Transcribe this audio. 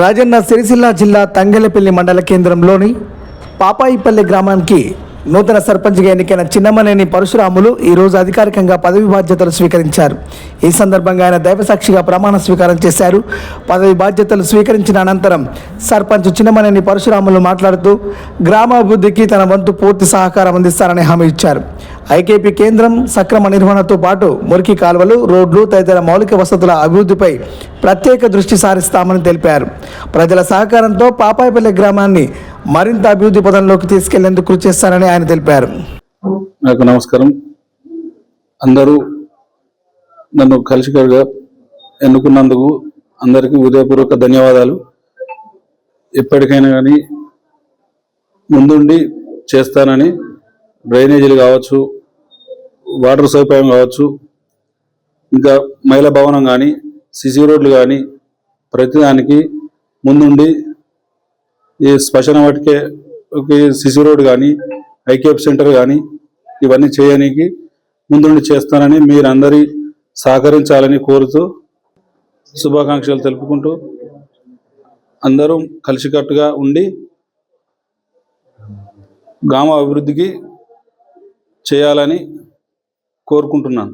రాజన్న సిరిసిల్ల జిల్లా తంగెలపల్లి మండల కేంద్రంలోని పాపాయిపల్లి గ్రామానికి నూతన సర్పంచ్గా ఎన్నికైన చిన్నమనేని పరశురాములు ఈరోజు అధికారికంగా పదవి బాధ్యతలు స్వీకరించారు. ఈ సందర్భంగా ఆయన దైవసాక్షిగా ప్రమాణ స్వీకారం చేశారు. పదవి బాధ్యతలు స్వీకరించిన అనంతరం సర్పంచ్ చిన్నమనేని పరశురాములు మాట్లాడుతూ గ్రామాభివృద్ధికి తన వంతు పూర్తి సహకారం అందిస్తారని హామీ ఇచ్చారు. ఐకేపీ కేంద్రం సక్రమ నిర్వహణతో పాటు మురికి కాలువలు, రోడ్లు తదితర మౌలిక వసతుల అభివృద్ధిపై ప్రత్యేక దృష్టి సారిస్తామని తెలిపారు. ప్రజల సహకారంతో పాపాయిపల్లి గ్రామాన్ని మరింత అభివృద్ధి పదంలోకి తీసుకెళ్లేందుకు కృషి చేస్తారని ఆయన తెలిపారు. నాకు నమస్కారం. అందరూ నన్ను కలిసికట్టుగా ఎన్నుకున్నందుకు అందరికీ హృదయపూర్వక ధన్యవాదాలు. ఎప్పటికైనా కానీ ముందుండి చేస్తానని డ్రైనేజీలు కావచ్చు, వాటర్ సదుపాయం కావచ్చు, ఇంకా మహిళా భవనం కానీ, సిసి రోడ్లు కానీ ప్రతిదానికి ముందుండి ఈ శ్మశాన వాటికే సిసి రోడ్ కానీ, ఐకేప్ సెంటర్ కానీ ఇవన్నీ చేయడానికి ముందుండి చేస్తానని మీరందరి సహకరించాలని కోరుతూ శుభాకాంక్షలు తెలుపుకుంటూ అందరూ కలిసికట్టుగా ఉండి గ్రామ అభివృద్ధికి చేయాలని కోరుకుంటున్నాను.